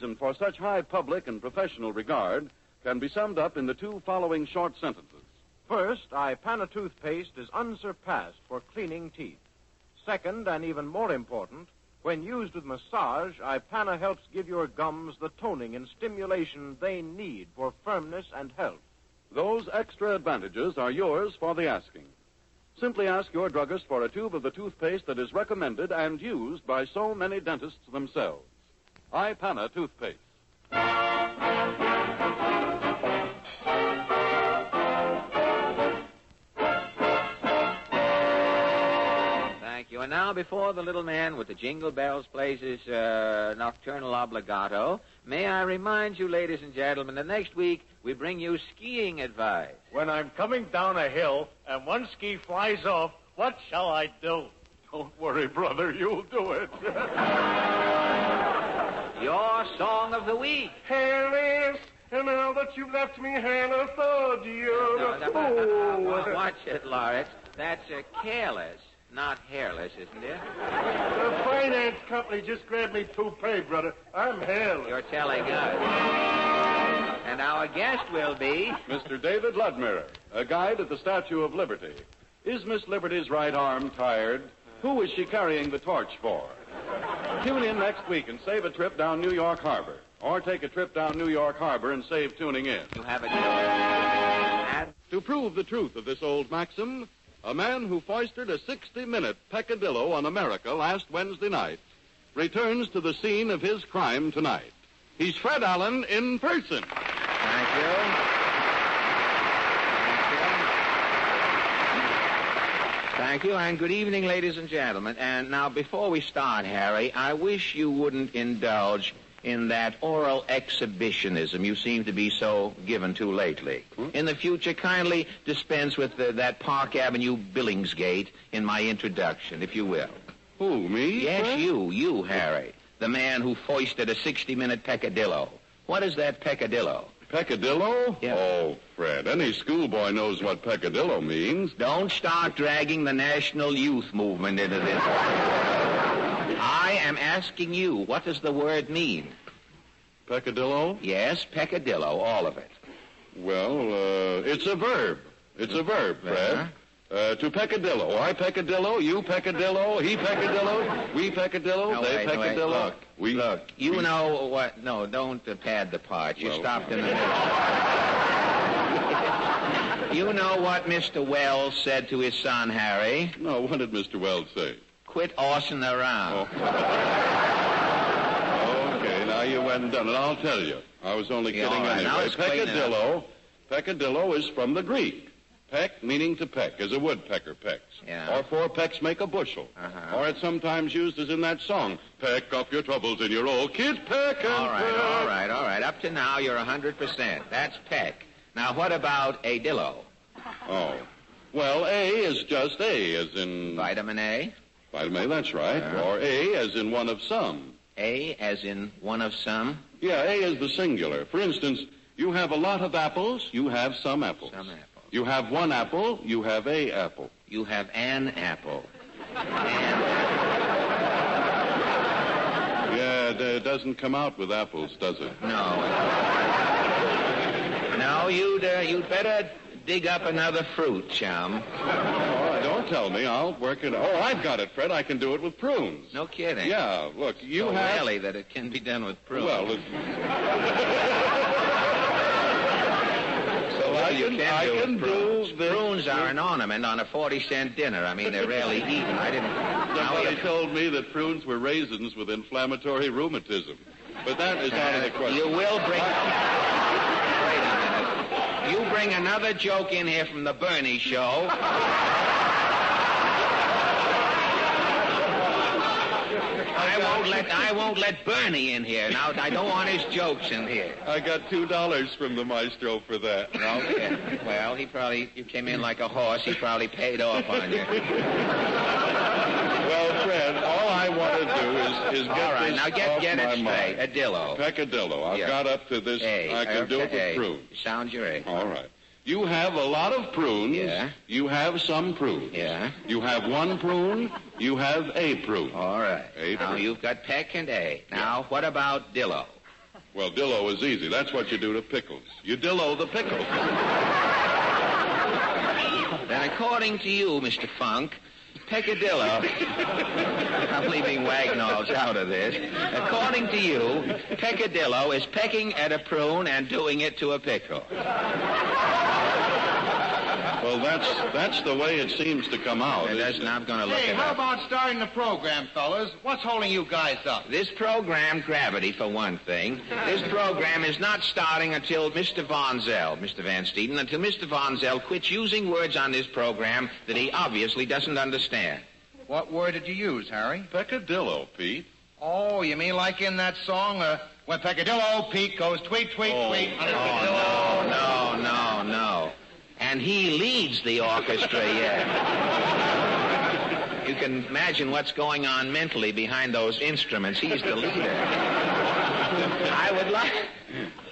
reason for such high public and professional regard can be summed up in the two following short sentences. First, Ipana toothpaste is unsurpassed for cleaning teeth. Second, and even more important, when used with massage, Ipana helps give your gums the toning and stimulation they need for firmness and health. Those extra advantages are yours for the asking. Simply ask your druggist for a tube of the toothpaste that is recommended and used by so many dentists themselves. Ipana toothpaste. Thank you. And now, before the little man with the jingle bells plays his nocturnal obligato, may I remind you, ladies and gentlemen, that next week we bring you skiing advice. When I'm coming down a hill and one ski flies off, what shall I do? Don't worry, brother. You'll do it. Your song of the week. Hairless, and now that you've left me hairless, oh dear. No, watch it, Lawrence. That's careless, not hairless, isn't it? The finance company just grabbed me toupee, brother. I'm hairless. You're telling us. And our guest will be... Mr. David Ludmere, a guide at the Statue of Liberty. Is Miss Liberty's right arm tired? Who is she carrying the torch for? Tune in next week and save a trip down New York Harbor. Or take a trip down New York Harbor and save tuning in. You have a... To prove the truth of this old maxim, a man who foisted a 60-minute peccadillo on America last Wednesday night returns to the scene of his crime tonight. He's Fred Allen in person. Thank you. Thank you, and good evening, ladies and gentlemen. And now, before we start, Harry, I wish you wouldn't indulge in that oral exhibitionism you seem to be so given to lately. In the future, kindly dispense with that Park Avenue Billingsgate in my introduction, if you will. Who, me? Yes, Fred? you, Harry. The man who foisted a 60-minute peccadillo. What is that peccadillo? Peccadillo? Yeah. Oh, Fred, any schoolboy knows what peccadillo means. Don't start dragging the national youth movement into this. I am asking you, what does the word mean? Peccadillo? Yes, peccadillo, all of it. Well, it's a verb. It's a verb, Fred. To peccadillo. I peccadillo, you peccadillo, he peccadillo, we peccadillo, No, they wait, peccadillo. Look, you know what? No, don't pad the parts. You stopped in the middle. You know what Mr. Wells said to his son, Harry? No, what did Mr. Wells say? Quit horsing around. Oh. Okay, now you went and done it. I'll tell you. I was only kidding right, anyway. Peccadillo is from the Greek. Peck, meaning to peck, as a woodpecker pecks. Yeah. Or 4 pecks make a bushel. Uh-huh. Or it's sometimes used as in that song, peck up your troubles in your old kid peck and All peck. right. Up to now, you're 100%. That's peck. Now, what about a dillo? Oh. Well, A is just A, as in... Vitamin A? Vitamin A, that's right. Or A as in one of some. A as in one of some? Yeah, A is the singular. For instance, you have a lot of apples, you have some apples. Some apples. You have one apple, you have a apple. You have an apple. Yeah, it doesn't come out with apples, does it? No. No, you'd better dig up another fruit, chum. Oh, don't tell me. I'll work it out. Oh, I've got it, Fred. I can do it with prunes. No kidding. Yeah, look, you have... Really that it can be done with prunes. Well, I can do this. Prunes are an ornament on a 40-cent dinner. I mean, they're rarely eaten. Somebody told me that prunes were raisins with inflammatory rheumatism. But that is out of the question. You will bring... Wait a minute. You bring another joke in here from the Bernie show. I won't let Bernie in here. Now, I don't want his jokes in here. I got $2 from the maestro for that. Okay. Well, you came in like a horse. He probably paid off on you. Well, Fred, all I want to do is get all right, this now get off it my straight. mind. A dillo. Peccadillo. I've got up to this. A. I can do it with prunes. Sounds your A. All right. You have a lot of prunes. Yeah. You have some prunes. Yeah. You have one prune. You have a prune. All right. A now, prune. you've got peck and A. Now, what about dillo? Well, dillo is easy. That's what you do to pickles. You dillo the pickles. Then according to you, Mr. Funk, peccadillo... I'm leaving Wagnalls out of this. According to you, peccadillo is pecking at a prune and doing it to a pickle. Well, that's the way it seems to come out. I'm going to look Hey, it how up. about starting the program, fellas? What's holding you guys up? This program, gravity, for one thing. This program is not starting until Mr. Von Steeden, until Mr. Von Zell quits using words on this program that he obviously doesn't understand. What word did you use, Harry? Peccadillo, Pete. Oh, you mean like in that song, when Peccadillo Pete goes tweet, tweet, tweet. No. And he leads the orchestra, yeah. You can imagine what's going on mentally behind those instruments. He's the leader.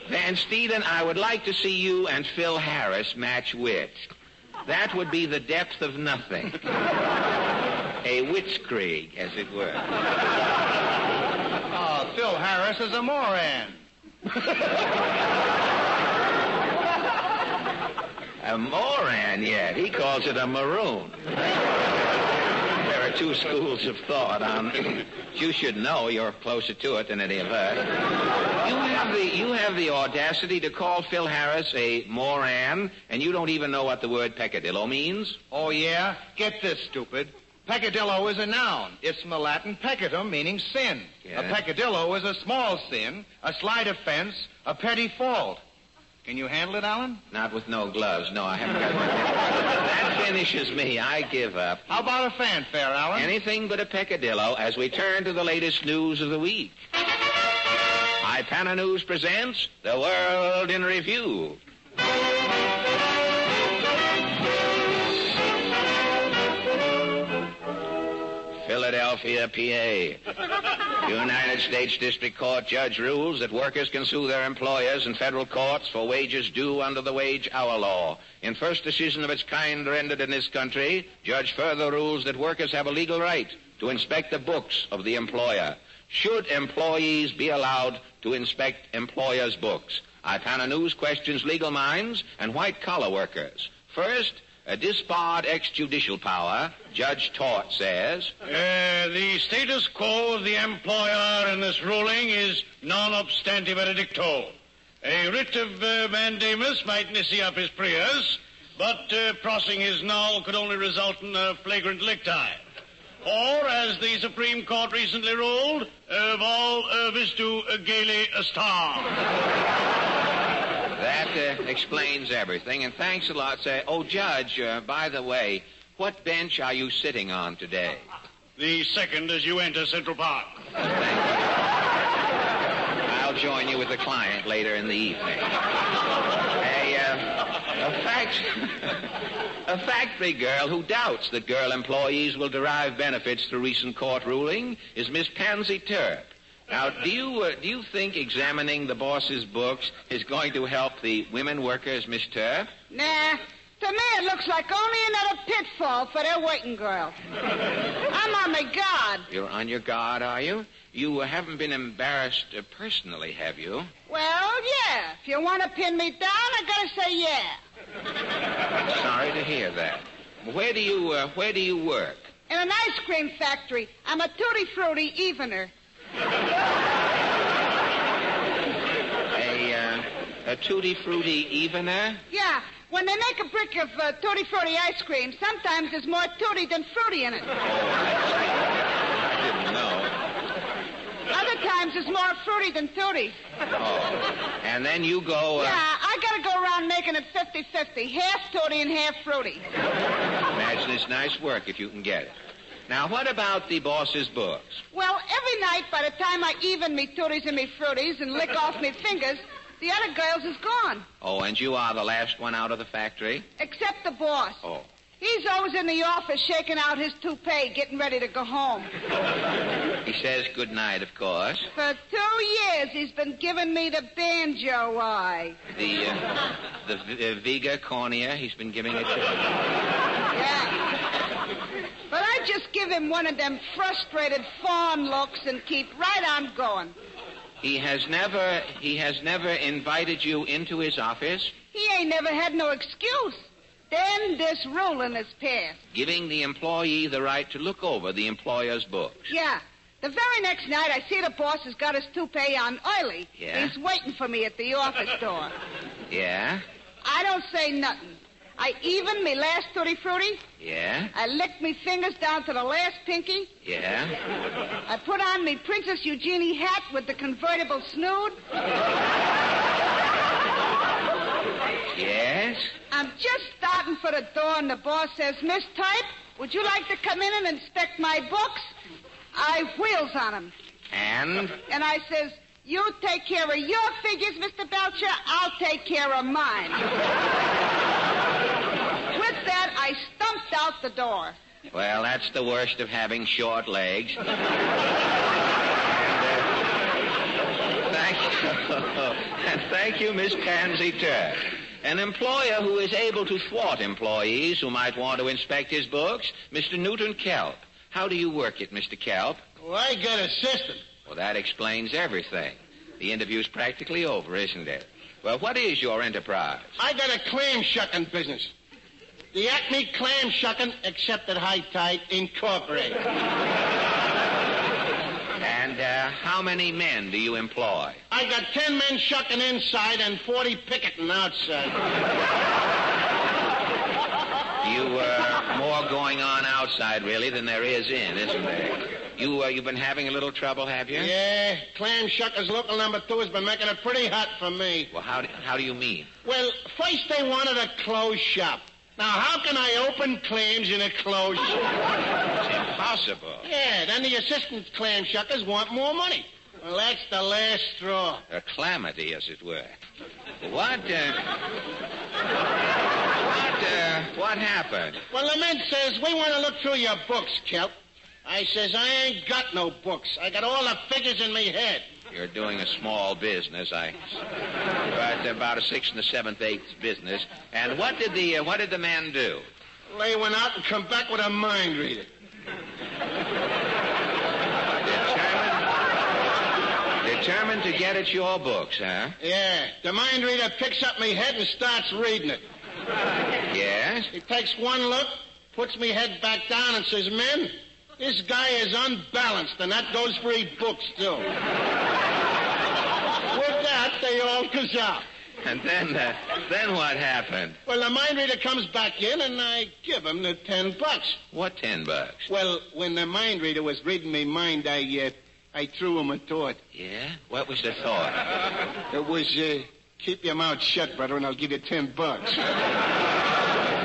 Van Steeden, I would like to see you and Phil Harris match wits. That would be the depth of nothing. A Witzkrieg, as it were. Oh, Phil Harris is a moron. A moran, yet. He calls it a maroon. There are two schools of thought on... You should know. You're closer to it than any of us. You have the audacity to call Phil Harris a moran, and you don't even know what the word peccadillo means? Oh, yeah? Get this, stupid. Peccadillo is a noun. It's from the Latin peccatum, meaning sin. Yes. A peccadillo is a small sin, a slight offense, a petty fault. Can you handle it, Alan? Not with no gloves. No, I haven't got one. That finishes me. I give up. How about a fanfare, Alan? Anything but a peccadillo as we turn to the latest news of the week. Ipana News presents The World in Review. Philadelphia, PA. United States District Court judge rules that workers can sue their employers in federal courts for wages due under the wage hour law. In first decision of its kind rendered in this country, judge further rules that workers have a legal right to inspect the books of the employer. Should employees be allowed to inspect employers' books? Ipana News questions legal minds and white-collar workers. First, a disbarred ex-judicial power, Judge Tort says... The status quo of the employer in this ruling is non obstante benedicto. A writ of mandamus might nissy up his prius, but prossing his null could only result in a flagrant licti. Or, as the Supreme Court recently ruled, vol vistu gaily a star. That explains everything, and thanks a lot, sir. Oh, Judge, by the way, what bench are you sitting on today? The second as you enter Central Park. Thank you. I'll join you with the client later in the evening. A factory girl who doubts that girl employees will derive benefits through recent court ruling is Miss Pansy Turp. Now, do you think examining the boss's books is going to help the women workers, Miss Turp? Nah. To me, it looks like only another pitfall for their waiting girl. I'm on my guard. You're on your guard, are you? You haven't been embarrassed personally, have you? Well, yeah. If you want to pin me down, I gotta say yeah. Sorry to hear that. Where do you work? In an ice cream factory. I'm a tutti-frutti evener. A tutti-frutti evener? Yeah. When they make a brick of tutti-frutti ice cream, sometimes there's more tutti than fruity in it. Oh, I didn't know. Other times there's more fruity than tutti. Oh, and then you go... Yeah, I gotta go around making it 50-50. Half tutti and half fruity. Imagine it's nice work if you can get it. Now, what about the boss's books? Well, every night by the time I even me tutties and me fruities and lick off me fingers, the other girls is gone. Oh, and you are the last one out of the factory? Except the boss. Oh. He's always in the office shaking out his toupee, getting ready to go home. He says good night, of course. For 2 years, he's been giving me the banjo eye. The Viga cornea, he's been giving it to me. Yeah. But I just give him one of them frustrated fawn looks and keep right on going. He has never invited you into his office, He ain't never had no excuse. Then this ruling is passed. giving the employee the right to look over the employer's books. Yeah. The very next night, I see the boss has got his toupee on early. Yeah? He's waiting for me at the office door. Yeah? I don't say nothing. I even me last tutti frutti. Yeah? I licked me fingers down to the last pinky. Yeah? I put on me Princess Eugenie hat with the convertible snood. Yes? I'm just starting for the door, and the boss says, Miss Type, would you like to come in and inspect my books? I wheels on him. And? And I says, you take care of your figures, Mr. Belcher. I'll take care of mine. With that, I stumped out the door. Well, that's the worst of having short legs. And, thank you, Miss Pansy Turk. An employer who is able to thwart employees who might want to inspect his books, Mr. Newton Kelp. How do you work it, Mr. Kelp? Well, I got a system. Well, that explains everything. The interview's practically over, isn't it? Well, what is your enterprise? I got a clam shucking business. The Acme Clam Shucking Accepted High Tide Incorporated. And how many men do you employ? I got 10 men shucking inside and 40 picketing outside. More going on outside, really, than there is in, isn't there? You've been having a little trouble, have you? Yeah, Clam Shuckers Local Number 2 has been making it pretty hot for me. Well, how do you mean? Well, first they wanted a closed shop. Now, how can I open clams in a closed shop? It's impossible. Yeah, then the assistant clam shuckers want more money. Well, that's the last straw. A calamity, as it were. What happened? Well, the man says, we want to look through your books, Kelp. I says, I ain't got no books. I got all the figures in me head. You're doing a small business, but about a 6th and a 7th, 8th business. And what did the man do? They went out and come back with a mind reader. Determined to get at your books, huh? Yeah. The mind reader picks up me head and starts reading it. Yes? He takes one look, puts me head back down and says, men, this guy is unbalanced, and that goes for his books, too. With that, they all goes out. And then what happened? Well, the mind reader comes back in, and I give him the $10. What $10? Well, when the mind reader was reading me mind, I threw him a thought. Yeah? What was the thought? It was, keep your mouth shut, brother, and I'll give you $10.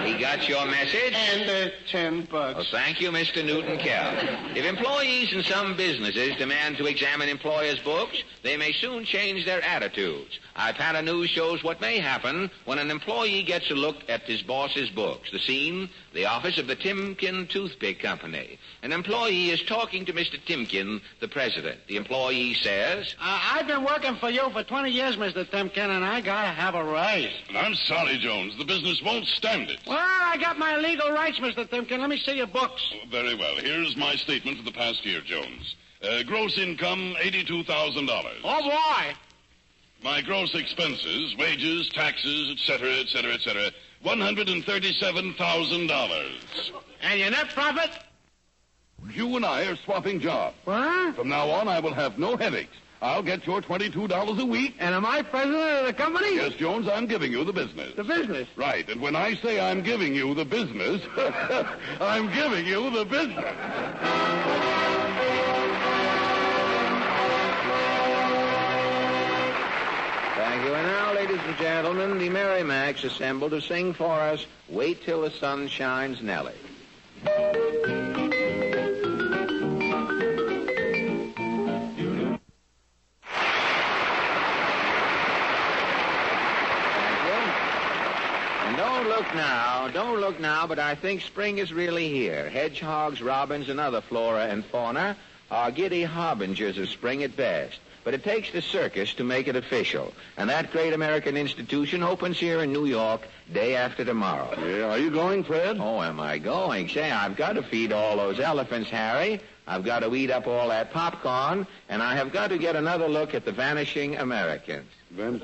He got your message? And $10. Well, thank you, Mr. Newton Kelp. If employees in some businesses demand to examine employers' books, they may soon change their attitudes. IPANA News shows what may happen when an employee gets a look at his boss's books. The scene, the office of the Timken Toothpick Company. An employee is talking to Mr. Timken, the president. The employee says, I've been working for you for 20 years, Mr. Timken, and I gotta have a raise. I'm sorry, Jones. The business won't stand it. Well, I got my legal rights, Mr. Timken. Let me see your books. Very well. Here's my statement for the past year, Jones. Gross income, $82,000. Oh, boy. My gross expenses, wages, taxes, etc., $137,000. And your net profit? You and I are swapping jobs. What? From now on, I will have no headaches. I'll get your $22 a week. And am I president of the company? Yes, Jones, I'm giving you the business. The business? Right, and when I say I'm giving you the business, I'm giving you the business. Thank you. And now, ladies and gentlemen, the Merrimacs assemble to sing for us Wait Till the Sun Shines, Nellie. Don't look now, but I think spring is really here. Hedgehogs, robins, and other flora and fauna are giddy harbingers of spring at best. But it takes the circus to make it official. And that great American institution opens here in New York day after tomorrow. Yeah, are you going, Fred? Oh, am I going? Say, I've got to feed all those elephants, Harry. I've got to eat up all that popcorn, and I have got to get another look at the vanishing Americans.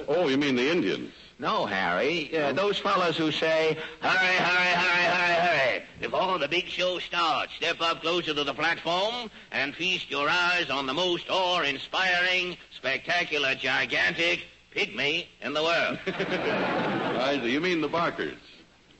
Oh, you mean the Indians? No, Harry. Those fellows who say, hurry, hurry, hurry, hurry, hurry. Before the big show starts, step up closer to the platform and feast your eyes on the most awe-inspiring, spectacular, gigantic pygmy in the world. You mean the Barkers?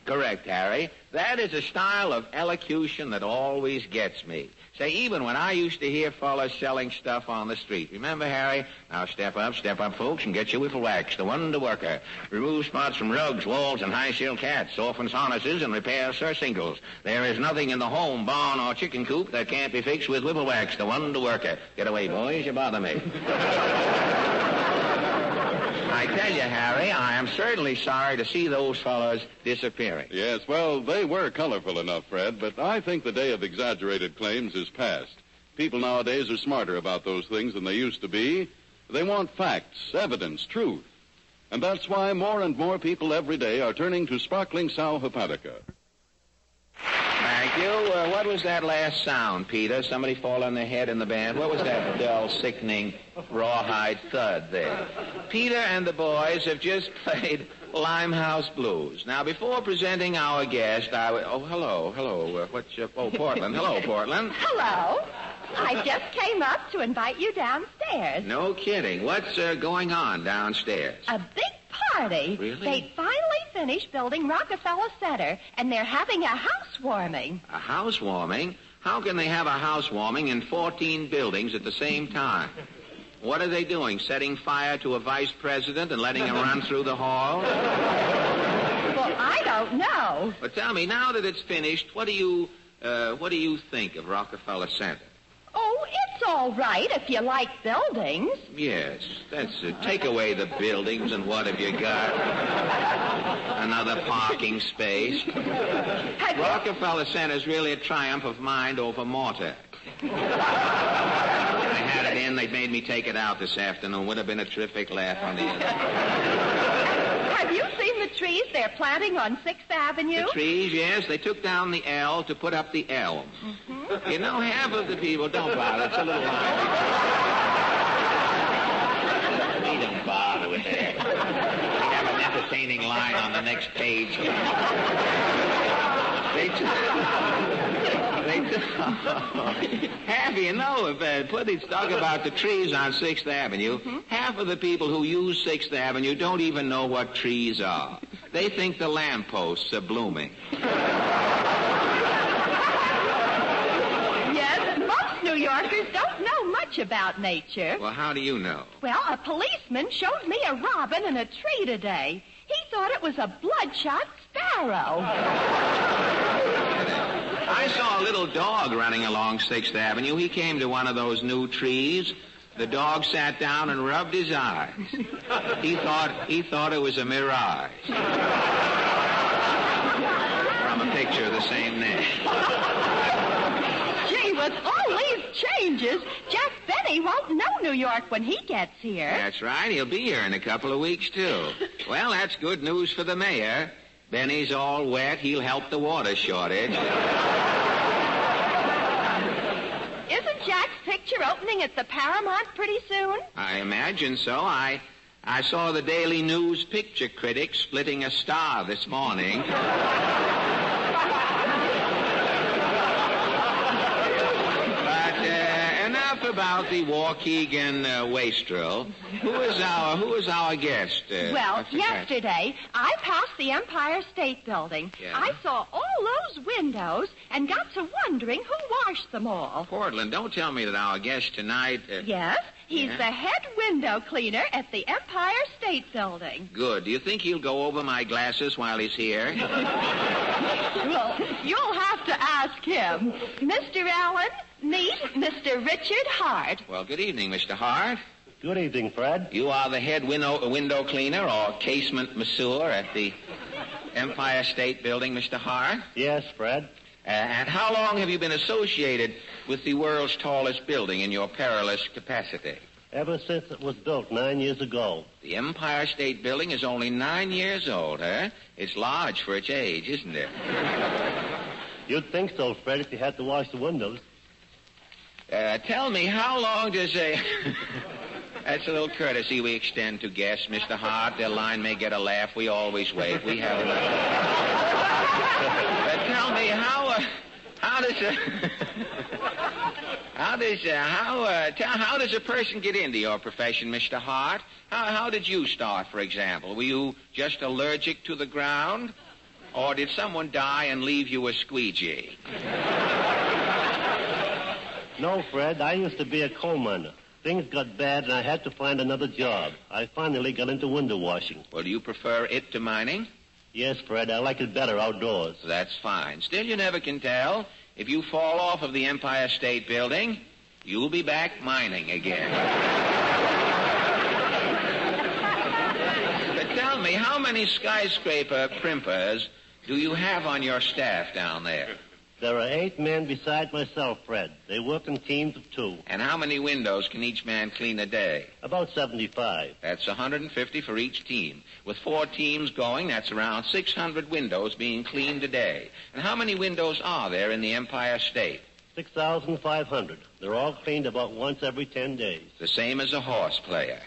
Correct, Harry. That is a style of elocution that always gets me. Say, even when I used to hear fellas selling stuff on the street. Remember, Harry? Now step up, folks, and get your whiffle wax, the wonder worker. Remove spots from rugs, walls, and high silk hats, softens harnesses, and repairs surcingles. There is nothing in the home, barn, or chicken coop that can't be fixed with whiffle wax, the wonder worker. Get away, boys, you bother me. I tell you, Harry, I am certainly sorry to see those fellows disappearing. Yes, well, they were colorful enough, Fred, but I think the day of exaggerated claims is past. People nowadays are smarter about those things than they used to be. They want facts, evidence, truth. And that's why more and more people every day are turning to sparkling Sal Hepatica. Thank you. What was that last sound, Peter? Somebody fall on their head in the band? What was that dull, sickening, rawhide thud there? Peter and the boys have just played Limehouse Blues. Now, before presenting our guest, hello. Portland. Hello, Portland. Hello. I just came up to invite you downstairs. No kidding. What's going on downstairs? A big party. Really? They finally finished building Rockefeller Center, and they're having a housewarming. A housewarming? How can they have a housewarming in 14 buildings at the same time? What are they doing? Setting fire to a vice president and letting him run through the hall? Well, I don't know. But tell me, now that it's finished, what do you think of Rockefeller Center? Oh, it's all right if you like buildings. Yes, that's it. Take away the buildings, and what have you got? Another parking space. Rockefeller Center is really a triumph of mind over mortar. I had it in. They made me take it out this afternoon. Would have been a terrific laugh on the end. Have you seen the trees they're planting on 6th Avenue? The trees, yes. They took down the L to put up the L. Mm-hmm. You know, half of the people don't bother. It's a little line. We don't bother with that. We have an entertaining line on the next page. Half, you know, if Puddy's talk about the trees on 6th Avenue, half of the people who use 6th Avenue don't even know what trees are. They think the lampposts are blooming. Yes, most New Yorkers don't know much about nature. Well, how do you know? Well, a policeman showed me a robin in a tree today. He thought it was a bloodshot sparrow. I saw a little dog running along 6th Avenue. He came to one of those new trees. The dog sat down and rubbed his eyes. He thought it was a mirage. From a picture of the same name. Gee, with all these changes, Jack Benny won't know New York when he gets here. That's right. He'll be here in a couple of weeks, too. Well, that's good news for the mayor. Benny's all wet. He'll help the water shortage. Isn't Jack's picture opening at the Paramount pretty soon? I imagine so. I saw the Daily News picture critic splitting a star this morning. But enough about the Waukegan wastrel. Who is our guest? Well, yesterday, I passed the Empire State Building. Yeah? I saw all those windows and got to wondering who washed them all. Portland, don't tell me that our guest tonight... Yes, he's the head window cleaner at the Empire State Building. Good. Do you think he'll go over my glasses while he's here? Well, you'll have to ask him. Mr. Allen, meet Mr. Richard Hart. Well, good evening, Mr. Hart. Good evening, Fred. You are the head window cleaner or casement masseur at the Empire State Building, Mr. Hart? Yes, Fred. And how long have you been associated with the world's tallest building in your perilous capacity? Ever since it was built 9 years ago. The Empire State Building is only 9 years old, huh? It's large for its age, isn't it? You'd think so, Fred, if you had to wash the windows. Tell me, how long does a... That's a little courtesy we extend to guests, Mr. Hart. Their line may get a laugh. We always wait. We have a... Tell me, how does a person get into your profession, Mr. Hart? How did you start, for example? Were you just allergic to the ground? Or did someone die and leave you a squeegee? No, Fred, I used to be a coal miner. Things got bad and I had to find another job. I finally got into window washing. Well, do you prefer it to mining? Yes, Fred, I like it better outdoors. That's fine. Still, you never can tell. If you fall off of the Empire State Building, you'll be back mining again. But tell me, how many skyscraper primpers do you have on your staff down there? There are 8 men besides myself, Fred. They work in teams of 2. And how many windows can each man clean a day? About 75. That's 150 for each team. With 4 teams going, that's around 600 windows being cleaned a day. And how many windows are there in the Empire State? 6,500. They're all cleaned about once every 10 days. The same as a horse player.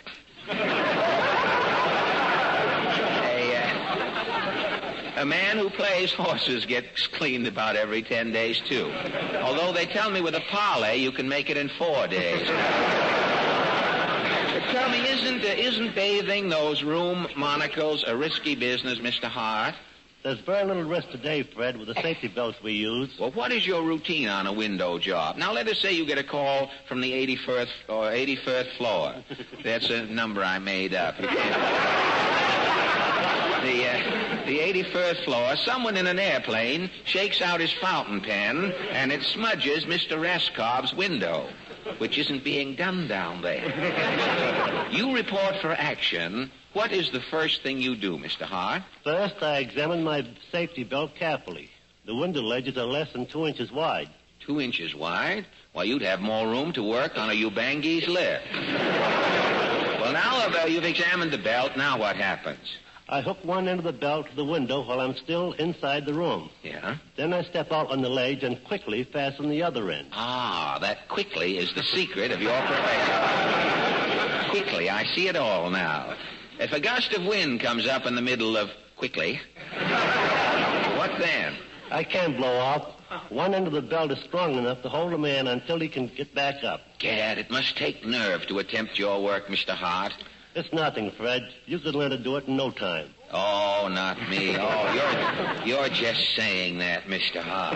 A man who plays horses gets cleaned about every 10 days, too. Although they tell me with a parlay you can make it in 4 days. But tell me, isn't bathing those room monocles a risky business, Mr. Hart? There's very little risk today, Fred, with the safety belts we use. Well, what is your routine on a window job? Now, let us say you get a call from the 81st or 85th floor. That's a number I made up. The 81st floor, someone in an airplane shakes out his fountain pen, and it smudges Mr. Raskov's window, which isn't being done down there. You report for action. What is the first thing you do, Mr. Hart? First, I examine my safety belt carefully. The window ledges are less than 2 inches wide. 2 inches wide? Why, you'd have more room to work on a Ubangi's lift. Well, now you've examined the belt. Now what happens? I hook one end of the belt to the window while I'm still inside the room. Yeah? Then I step out on the ledge and quickly fasten the other end. Ah, that quickly is the secret of your profession. Quickly, I see it all now. If a gust of wind comes up in the middle of quickly, what then? I can't blow off. One end of the belt is strong enough to hold a man until he can get back up. Gad, it must take nerve to attempt your work, Mr. Hart. It's nothing, Fred. You could learn to do it in no time. Oh, not me. Oh, you're just saying that, Mr. Hart.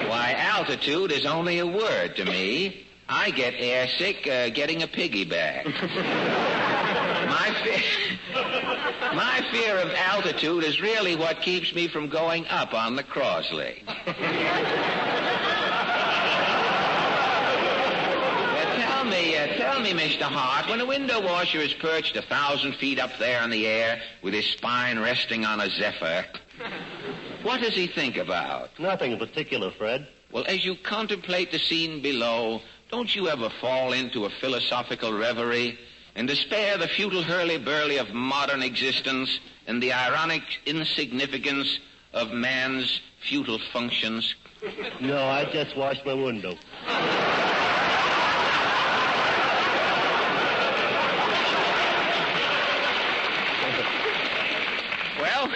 Why, altitude is only a word to me. I get airsick getting a piggyback. My fear of altitude is really what keeps me from going up on the Crossley. Tell me, Mr. Hart, when a window washer is perched 1,000 feet up there in the air with his spine resting on a zephyr, what does he think about? Nothing in particular, Fred. Well, as you contemplate the scene below, don't you ever fall into a philosophical reverie and despair the futile hurly-burly of modern existence and the ironic insignificance of man's futile functions? No, I just washed my window. Well,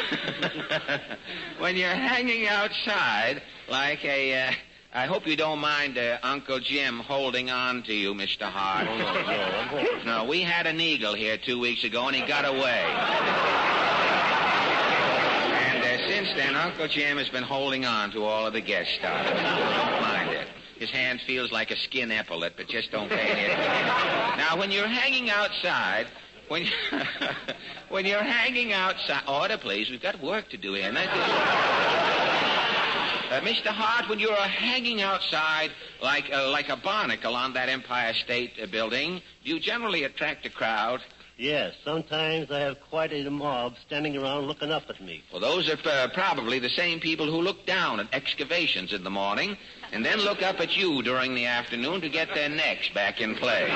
when you're hanging outside like I hope you don't mind Uncle Jim holding on to you, Mr. Hart. No, we had an eagle here 2 weeks ago, and he got away. And since then, Uncle Jim has been holding on to all of the guest stars. Don't mind it. His hand feels like a skin epaulet, but just don't pay any attention. Now, when you're hanging outside... When you're hanging outside... Order, please. We've got work to do here. Mr. Hart, when you're hanging outside like a barnacle on that Empire State Building, do you generally attract a crowd? Yes. Sometimes I have quite a mob standing around looking up at me. Well, those are probably the same people who look down at excavations in the morning and then look up at you during the afternoon to get their necks back in play.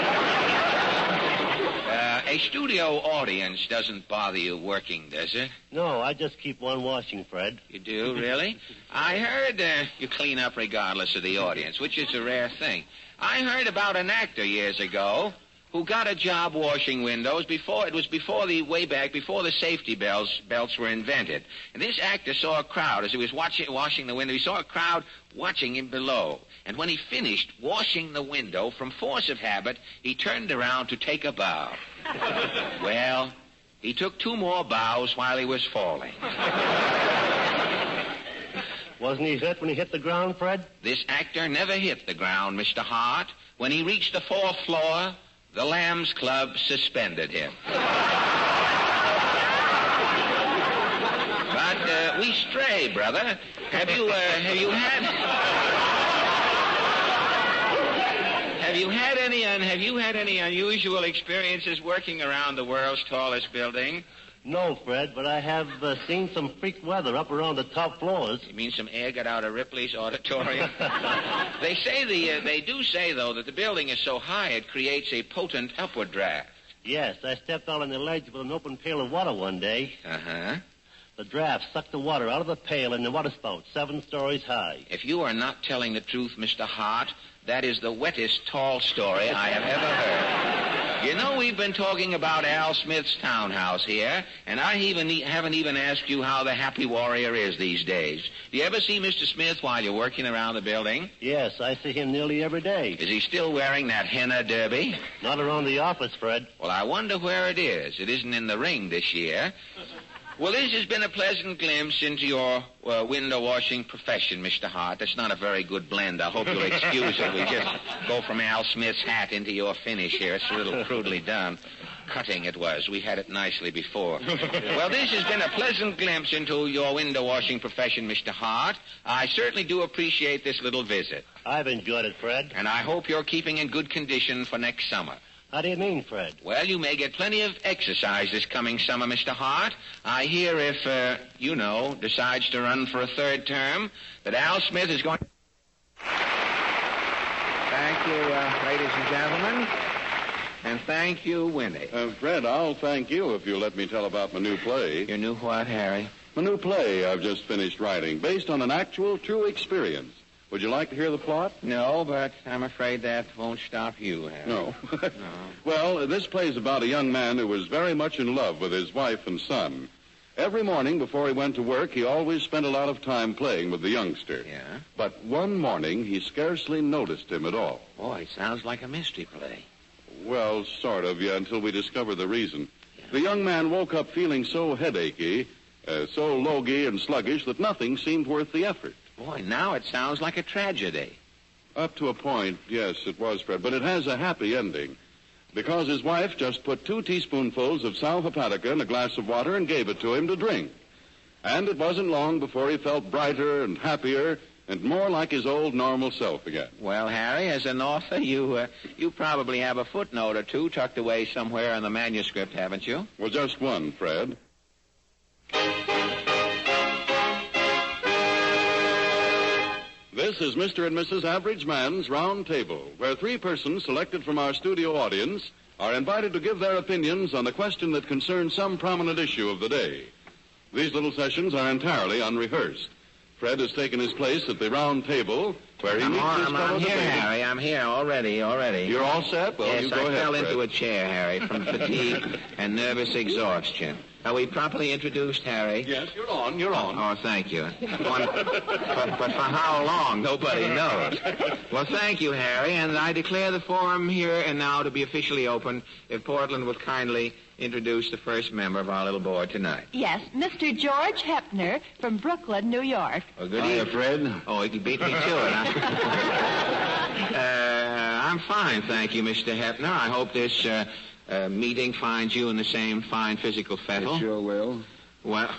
A studio audience doesn't bother you working, does it? No, I just keep on washing, Fred. You do, really? I heard you clean up regardless of the audience, which is a rare thing. I heard about an actor years ago who got a job washing windows before the safety belts were invented. And this actor saw a crowd as he was washing the window. He saw a crowd watching him below. And when he finished washing the window, from force of habit, he turned around to take a bow. Well, he took 2 more bows while he was falling. Wasn't he hurt when he hit the ground, Fred? This actor never hit the ground, Mr. Hart. When he reached the 4th floor, the Lambs Club suspended him. But we stray, brother. Have you had any unusual experiences working around the world's tallest building? No, Fred, but I have seen some freak weather up around the top floors. You mean some air got out of Ripley's auditorium? They do say, though, that the building is so high it creates a potent upward draft. Yes, I stepped out on the ledge with an open pail of water one day. Uh-huh. The draft sucked the water out of the pail in the water spout, 7 stories high. If you are not telling the truth, Mr. Hart, that is the wettest tall story I have ever heard. You know, we've been talking about Al Smith's townhouse here, and I haven't even asked you how the happy warrior is these days. Do you ever see Mr. Smith while you're working around the building? Yes, I see him nearly every day. Is he still wearing that henna derby? Not around the office, Fred. Well, I wonder where it is. It isn't in the ring this year. Well, this has been a pleasant glimpse into your window washing profession, Mr. Hart. That's not a very good blend. I hope you'll excuse it. We just go from Al Smith's hat into your finish here. It's a little crudely done. Cutting it was. We had it nicely before. Well, this has been a pleasant glimpse into your window washing profession, Mr. Hart. I certainly do appreciate this little visit. I've enjoyed it, Fred. And I hope you're keeping in good condition for next summer. How do you mean, Fred? Well, you may get plenty of exercise this coming summer, Mr. Hart. I hear if, decides to run for a 3rd term, that Al Smith is going... Thank you, ladies and gentlemen. And thank you, Winnie. Fred, I'll thank you if you'll let me tell about my new play. Your new what, Harry? My new play I've just finished writing, based on an actual, true experience. Would you like to hear the plot? No, but I'm afraid that won't stop you, Harry. No. No. Well, this play's about a young man who was very much in love with his wife and son. Every morning before he went to work, he always spent a lot of time playing with the youngster. Yeah? But one morning, he scarcely noticed him at all. Boy, it sounds like a mystery play. Well, sort of, yeah, until we discover the reason. Yeah. The young man woke up feeling so headachy, so logy and sluggish that nothing seemed worth the effort. Boy, now it sounds like a tragedy. Up to a point, yes, it was, Fred, but it has a happy ending. Because his wife just put 2 teaspoonfuls of sal hepatica in a glass of water and gave it to him to drink. And it wasn't long before he felt brighter and happier and more like his old normal self again. Well, Harry, as an author, you probably have a footnote or 2 tucked away somewhere in the manuscript, haven't you? Well, just one, Fred. This is Mr. and Mrs. Average Man's Round Table, where 3 persons selected from our studio audience are invited to give their opinions on a question that concerns some prominent issue of the day. These little sessions are entirely unrehearsed. Fred has taken his place at the round table where he meets his fellow here, debaters. Harry. I'm here already. You're all set? Well, yes, you go I ahead, fell Fred. into a chair, Harry, from fatigue and nervous exhaustion. Are we properly introduced, Harry? Yes, you're on. Oh, thank you. But for how long? Nobody knows. Well, thank you, Harry, and I declare the forum here and now to be officially open if Portland would kindly introduce the first member of our little board tonight. Yes, Mr. George Hepner from Brooklyn, New York. Well, good evening, Fred. Oh, he beat me to it. I'm fine, thank you, Mr. Hepner. I hope this meeting finds you in the same fine physical fettle. It sure will. Well...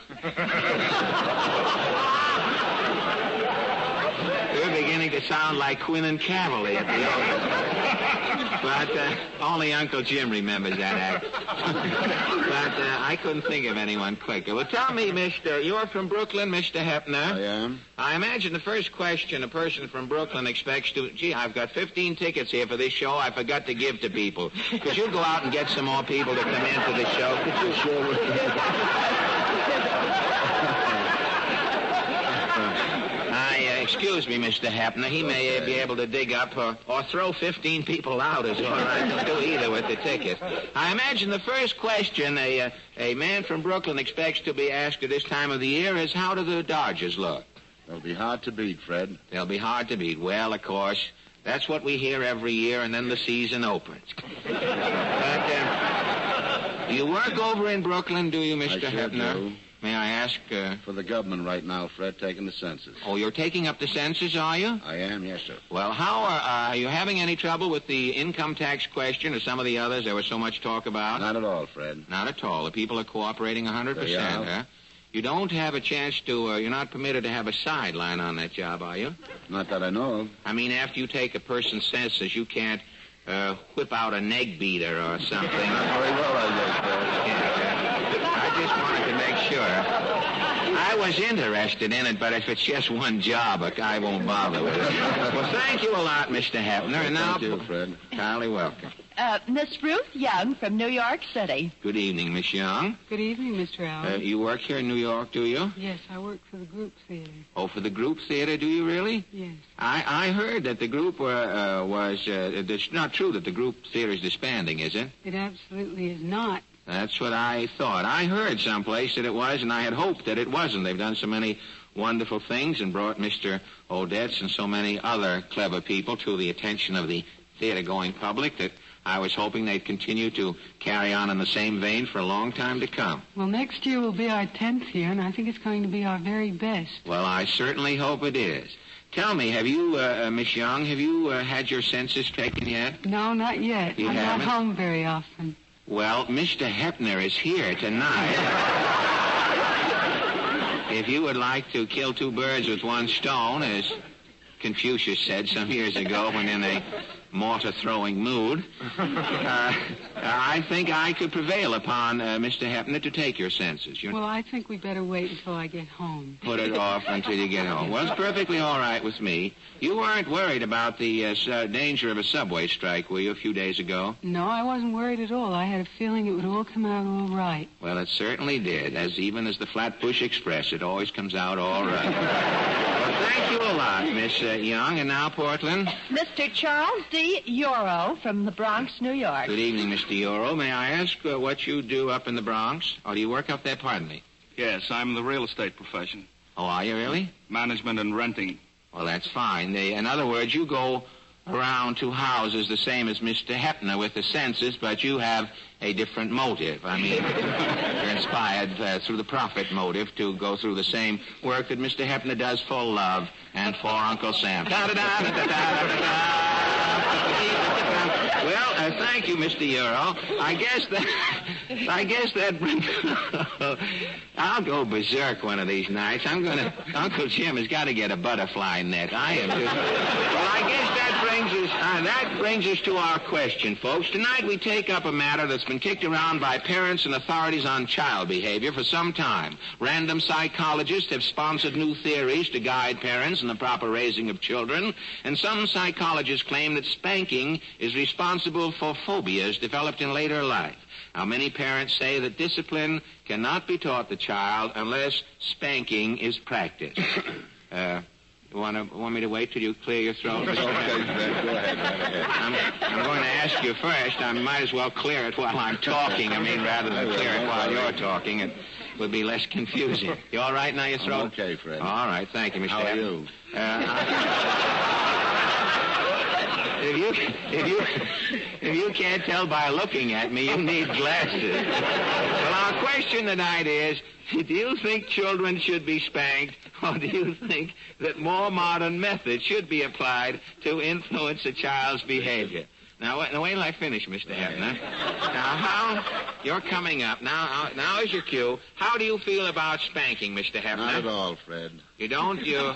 You're beginning to sound like Quinn and Cavalier at the old. But only Uncle Jim remembers that act. But I couldn't think of anyone quicker. Well, tell me, you're from Brooklyn, Mr. Hepner? I am. I imagine the first question a person from Brooklyn expects to... Gee, I've got 15 tickets here for this show I forgot to give to people. Could you go out and get some more people to come into the show? Could you? Sure. Excuse me, Mr. Hepner. He may be able to dig up or throw 15 people out is all right. He'll do either with the ticket. I imagine the first question a man from Brooklyn expects to be asked at this time of the year is, how do the Dodgers look? They'll be hard to beat, Fred. They'll be hard to beat. Well, of course, that's what we hear every year, and then the season opens. But, you work over in Brooklyn, do you, Mr. Hepner? Do. May I ask? For the government right now, Fred, taking the census. Oh, you're taking up the census, are you? I am, yes, sir. Well, how are you having any trouble with the income tax question or some of the others there was so much talk about? Not at all, Fred. Not at all. The people are cooperating 100%, huh? You don't have a chance to, you're not permitted to have a sideline on that job, are you? Not that I know of. I mean, after you take a person's census, you can't whip out a neck beater or something. Very well, I guess, Fred. I just wanted to make sure. I was interested in it, but if it's just one job, I won't bother with it. Well, thank you a lot, Mr. Hepner. And now, thank you, Fred. Highly welcome. Miss Ruth Young from New York City. Good evening, Miss Young. Good evening, Mr. Allen. You work here in New York, do you? Yes, I work for the group theater. Oh, for the group theater, do you really? Yes. I heard that the group it's not true that the group theater is disbanding, is it? It absolutely is not. That's what I thought. I heard someplace that it was, and I had hoped that it wasn't. They've done so many wonderful things and brought Mr. Odets and so many other clever people to the attention of the theater-going public that I was hoping they'd continue to carry on in the same vein for a long time to come. Well, next year will be our 10th year, and I think it's going to be our very best. Well, I certainly hope it is. Tell me, have you, Miss Young, have you had your census taken yet? No, not yet. You I'm haven't? not home very often. Well, Mr. Hepner is here tonight. If you would like to kill two birds with one stone, as Confucius said some years ago when in a mortar-throwing mood, I think I could prevail upon Mr. Hepner to take your census. Well, I think we better wait until I get home. Put it off until you get home. Well, it's perfectly all right with me. You weren't worried about the danger of a subway strike, were you, a few days ago? No, I wasn't worried at all. I had a feeling it would all come out all right. Well, it certainly did. Even as the Flatbush Express, it always comes out all right. Well, thank you a lot, Miss Young. And now, Portland? Mr. Charles D. Euro from the Bronx, New York. Good evening, Mr. Euro. May I ask what you do up in the Bronx? Or do you work up there? Pardon me. Yes, I'm in the real estate profession. Oh, are you really? Management and renting. Well, that's fine. In other words, you go around to houses the same as Mr. Hepner with the census, but you have a different motive. I mean, you're inspired through the profit motive to go through the same work that Mr. Hepner does for love and for Uncle Sam. Well, thank you, Mr. Euro. I guess that brings... I'll go berserk one of these nights. Uncle Jim has got to get a butterfly net. I am just... Well, I guess that brings us to our question, folks. Tonight we take up a matter that's been kicked around by parents and authorities on child behavior for some time. Random psychologists have sponsored new theories to guide parents in the proper raising of children, and some psychologists claim that spanking is responsible for phobias developed in later life. Now, many parents say that discipline cannot be taught the child unless spanking is practiced. Want me to wait till you clear your throat? Okay, Fred, go ahead. I'm going to ask you first. I might as well clear it while I'm talking. Rather than clear it while you're talking. It would be less confusing. You all right now, your throat? I'm okay, Fred. All right, thank you, Mr. How are you? If you can't tell by looking at me, you need glasses. Well, our question tonight is, do you think children should be spanked, or do you think that more modern methods should be applied to influence a child's behavior? Now, wait till I finish, Mr. Hepner. Now, you're coming up. Now is your cue. How do you feel about spanking, Mr. Hepner? Not at all, Fred. You don't? No.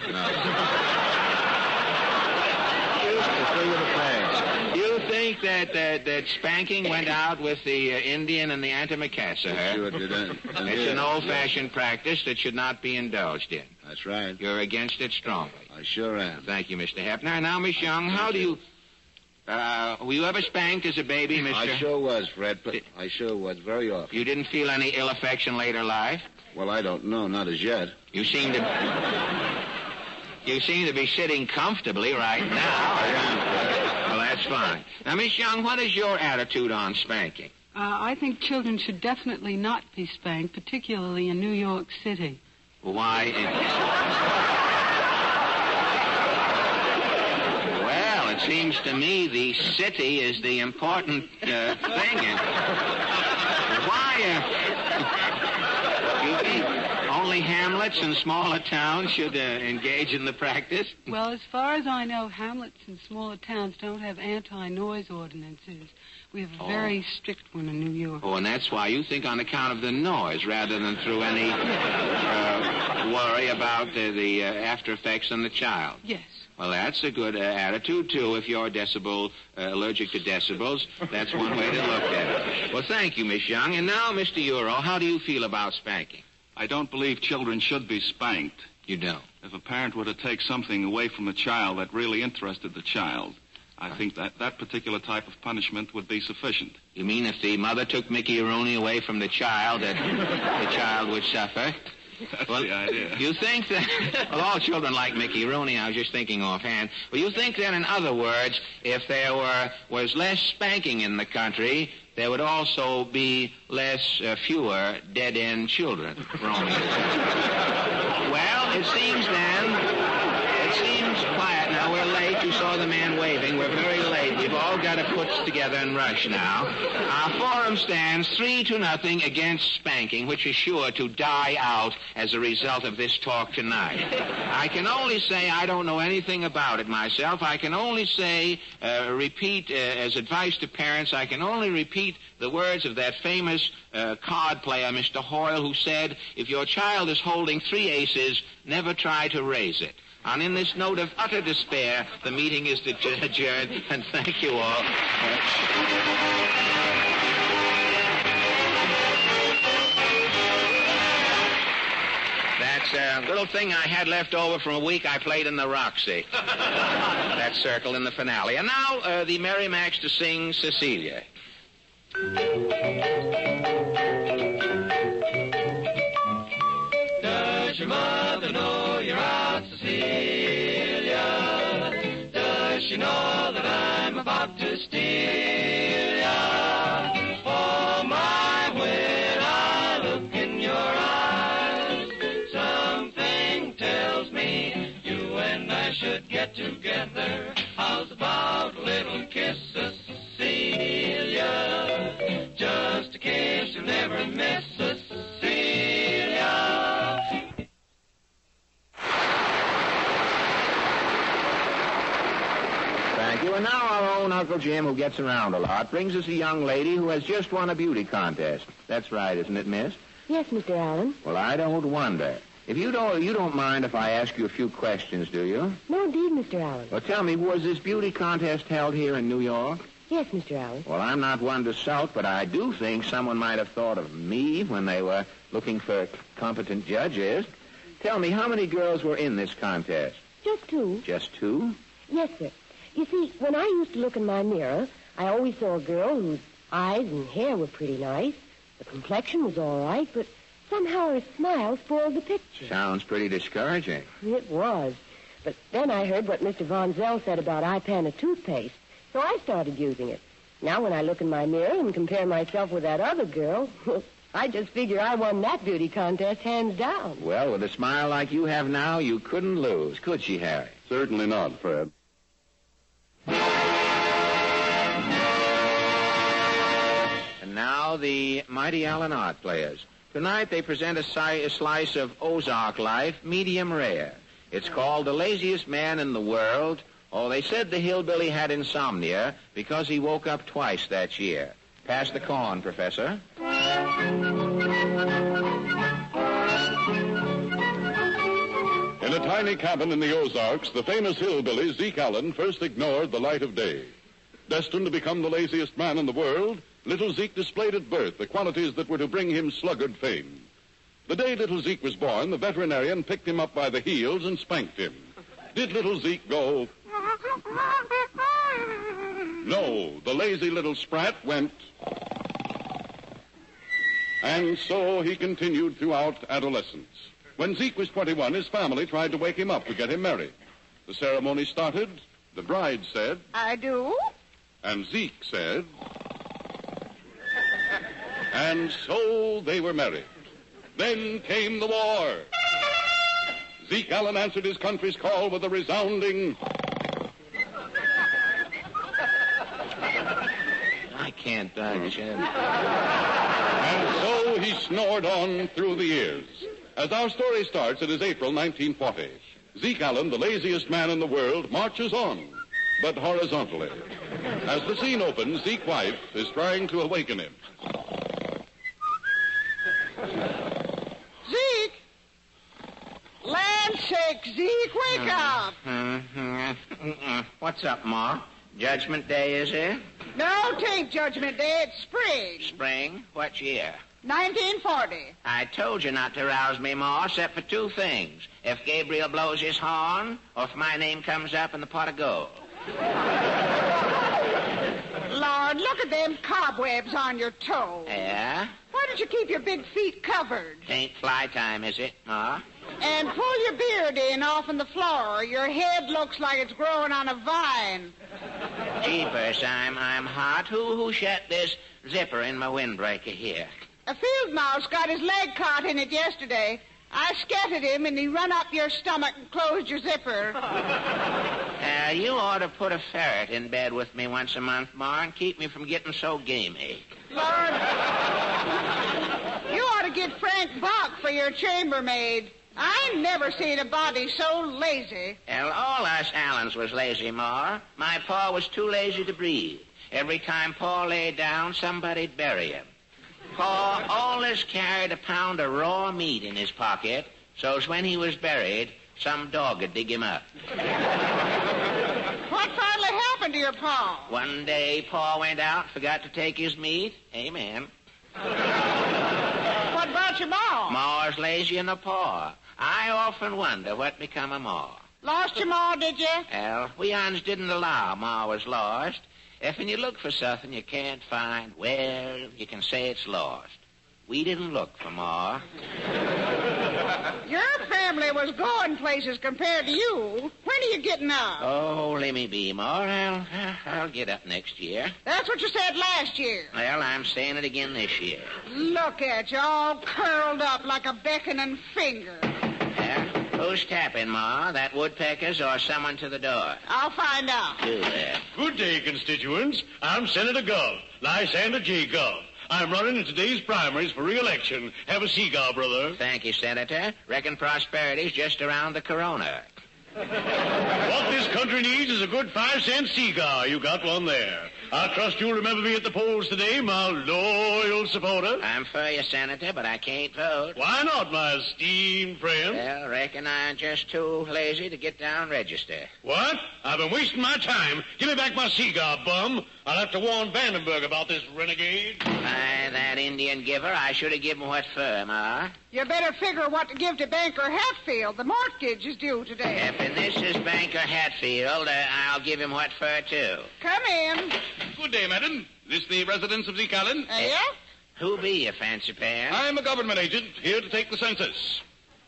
You think that spanking went out with the Indian and the antimacassar, huh? Sure did. It's an old-fashioned practice that should not be indulged in. That's right. You're against it strongly. I sure am. Thank you, Mr. Hepner. Now, Miss Young, how do you... were you ever spanked as a baby, Mr.? I sure was, Fred. I sure was, very often. You didn't feel any ill affection later life? Well, I don't know, not as yet. You seem to... You seem to be sitting comfortably right now. Well, that's fine. Now, Miss Young, what is your attitude on spanking? I think children should definitely not be spanked, particularly in New York City. Why? Well, it seems to me the city is the important thing. Why? You think only hamlets and smaller towns should engage in the practice? Well, as far as I know, hamlets and smaller towns don't have anti-noise ordinances. We have a very strict one in New York. Oh, and that's why you think on account of the noise rather than through any worry about the after effects on the child. Yes. Well, that's a good attitude, too. If you're allergic to decibels, that's one way to look at it. Well, thank you, Miss Young. And now, Mr. Euro, how do you feel about spanking? I don't believe children should be spanked. You don't? If a parent were to take something away from the child that really interested the child, I think that particular type of punishment would be sufficient. You mean if the mother took Mickey Rooney away from the child, that the child would suffer? That's the idea. You think that... Well, all children like Mickey Rooney. I was just thinking offhand. Well, you think that, in other words, if there was less spanking in the country, there would also be fewer dead-end children roaming. Well, it seems quiet now. We're late. You saw the man waving. We're very late. We've all got to put together and rush now. Our forum stands 3-0 against spanking, which is sure to die out as a result of this talk tonight. I can only say I don't know anything about it myself. I can only say, repeat as advice to parents, I can only repeat the words of that famous card player, Mr. Hoyle, who said, if your child is holding 3 aces, never try to raise it. And in this note of utter despair, the meeting is adjourned, and thank you all. That's a little thing I had left over from a week I played in the Roxy. That circle in the finale. And now, the Merrimacs to sing Cecilia. Does your mother know you're out, Cecilia? Does she know that I'm about to steal ya? Oh, my, when I look in your eyes, something tells me you and I should get together. How's about a little kiss, Cecilia? Just in case you'll never miss Cecilia. Thank you. And now our own Uncle Jim, who gets around a lot, brings us a young lady who has just won a beauty contest. That's right, isn't it, miss? Yes, Mr. Allen. Well, I don't wonder. If you don't mind if I ask you a few questions, do you? No, indeed, Mr. Allen. Well, tell me, was this beauty contest held here in New York? Yes, Mr. Allen. Well, I'm not one to sulk, but I do think someone might have thought of me when they were looking for competent judges. Tell me, how many girls were in this contest? Just 2. Just 2? Yes, sir. You see, when I used to look in my mirror, I always saw a girl whose eyes and hair were pretty nice. The complexion was all right, but somehow her smile spoiled the picture. Sounds pretty discouraging. It was. But then I heard what Mr. Von Zell said about iPana toothpaste, so I started using it. Now when I look in my mirror and compare myself with that other girl, I just figure I won that beauty contest hands down. Well, with a smile like you have now, you couldn't lose, could she, Harry? Certainly not, Fred. And now the Mighty Allen Art Players. Tonight they present a slice of Ozark life, medium rare. It's called The Laziest Man in the World. Oh, they said the hillbilly had insomnia because he woke up twice that year. Pass the corn, Professor. In a tiny cabin in the Ozarks, the famous hillbilly Zeke Allen first ignored the light of day. Destined to become the laziest man in the world, little Zeke displayed at birth the qualities that were to bring him sluggard fame. The day little Zeke was born, the veterinarian picked him up by the heels and spanked him. Did little Zeke go... No, the lazy little sprat went... And so he continued throughout adolescence. When Zeke was 21, his family tried to wake him up to get him married. The ceremony started. The bride said, I do. And Zeke said, and so they were married. Then came the war. Zeke Allen answered his country's call with a resounding... I can't dodge him. And so he snored on through the years. As our story starts, it is April 1940. Zeke Allen, the laziest man in the world, marches on, but horizontally. As the scene opens, Zeke's wife is trying to awaken him. Zeke! Land's sake, Zeke, wake up! What's up, Ma? Judgment Day, is it? No, 'tain't Judgment Day. It's spring. Spring? What year? 1940. I told you not to rouse me, Ma, except for two things. If Gabriel blows his horn, or if my name comes up in the pot of gold. Lord, look at them cobwebs on your toes. Yeah? Why don't you keep your big feet covered? Tain't fly time, is it, Ma? And pull your beard in off on the floor. Your head looks like it's growing on a vine. Jeepers, I'm hot. Who shut this zipper in my windbreaker here? A field mouse got his leg caught in it yesterday. I scattered him, and he run up your stomach and closed your zipper. You ought to put a ferret in bed with me once a month, Ma, and keep me from getting so gamey. Lord, you ought to get Frank Bach for your chambermaid. I never seen a body so lazy. Well, all us Allens was lazy, Ma. My pa was too lazy to breathe. Every time Pa lay down, somebody'd bury him. Pa always carried a pound of raw meat in his pocket, so's when he was buried, some dog would dig him up. What finally happened to your pa? One day, Pa went out, forgot to take his meat. Amen. What about your ma? Ma's lazy in a paw. I often wonder what become of Ma. Lost your ma, did you? Well, we ons didn't allow Ma was lost. If when you look for something you can't find, well, you can say it's lost. We didn't look for Ma. Your family was going places compared to you. When are you getting up? Oh, let me be, Ma. I'll get up next year. That's what you said last year. Well, I'm saying it again this year. Look at you, all curled up like a beckoning finger. Who's tapping, Ma? That woodpeckers or someone to the door? I'll find out. Do that. Good day, constituents. I'm Senator Gov, Lysander J. Gov. I'm running in today's primaries for re-election. Have a cigar, brother. Thank you, Senator. Reckon prosperity's just around the corona. What this country needs is a good 5-cent cigar. You got one there. I trust you'll remember me at the polls today, my loyal supporter. I'm for you, Senator, but I can't vote. Why not, my esteemed friend? Well, reckon I'm just too lazy to get down register. What? I've been wasting my time. Give me back my cigar, bum. I'll have to warn Vandenberg about this renegade. By that Indian giver, I should have given what for, Ma. You better figure what to give to Banker Hatfield. The mortgage is due today. If this is Banker Hatfield, I'll give him what for, too. Come in. Good day, madam. Is this the residence of Zeke Allen? Yeah? Who be you, fancy pants? I'm a government agent here to take the census.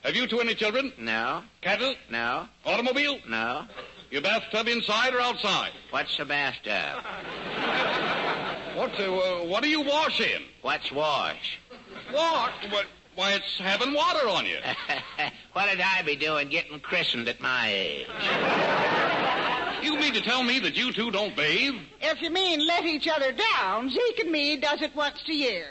Have you two any children? No. Cattle? No. Automobile? No. Your bathtub inside or outside? What's a bathtub? What do you wash in? What's wash? What? Why, it's having water on you. What'd I be doing getting christened at my age? You mean to tell me that you two don't bathe? If you mean let each other down, Zeke and me does it once a year.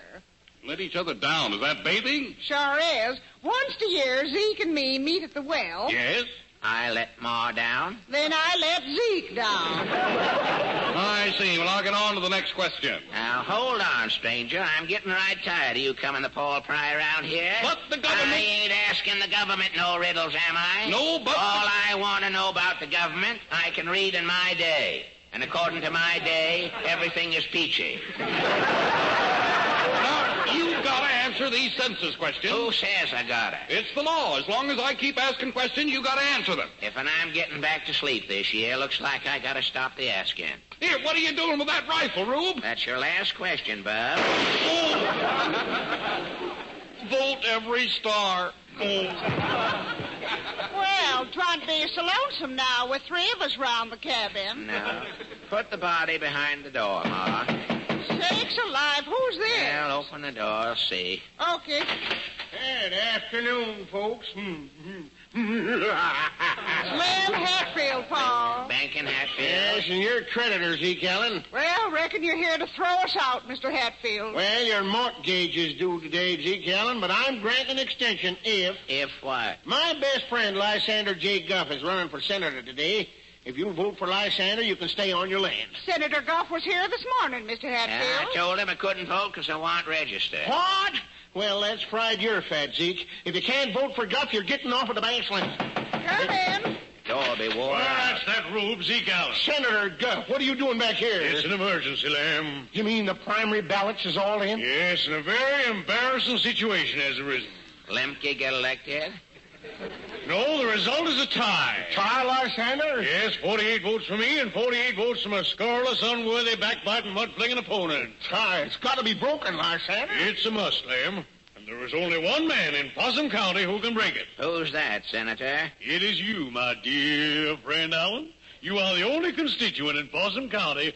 Let each other down. Is that bathing? Sure is. Once a year, Zeke and me meet at the well. Yes. I let Ma down. Then I let Zeke down. I see. Well, I'll get on to the next question. Now, hold on, stranger. I'm getting right tired of you coming to Paul Pry around here. But the government... I ain't asking the government no riddles, am I? No, but... All I want to know about the government, I can read in my day. And according to my day, everything is peachy. Now, you've got to answer these census questions. Who says I got it? It's the law. As long as I keep asking questions, you got to answer them. If I'm getting back to sleep this year, looks like I got to stop the asking. Here, what are you doing with that rifle, Rube? That's your last question, Bub. Vote every star. Well, 'twon't be so lonesome now with 3 of us round the cabin. No. Put the body behind the door, Ma. Sakes alive, who's there? Well, open the door, see. Okay. Good afternoon, folks. Slim Hatfield, Paul. Banking Hatfield. Yes, and your creditor, Zeke Allen. Well, reckon you're here to throw us out, Mr. Hatfield. Well, your mortgage is due today, Zeke Allen, but I'm granting extension if... If what? My best friend, Lysander J. Guff, is running for senator today. If you vote for Lysander, you can stay on your land. Senator Guff was here this morning, Mr. Hatfield. I told him I couldn't vote because I want registered. What? Well, that's fried your fat, Zeke. If you can't vote for Guff, you're getting off of the bank's land. Come in. Door be worn Well, out. that's that rube, Zeke Allen. Senator Guff, what are you doing back here? It's an emergency, Lamb. You mean the primary ballots is all in? Yes, and a very embarrassing situation has arisen. Lemke get elected? No, the result is a tie. Tie, Lysander? Yes, 48 votes for me and 48 votes from a scoreless, unworthy, backbiting, mud-flinging opponent. Tie. It's got to be broken, Lysander. It's a must, Lamb. And there is only one man in Possum County who can break it. Who's that, Senator? It is you, my dear friend Allen. You are the only constituent in Possum County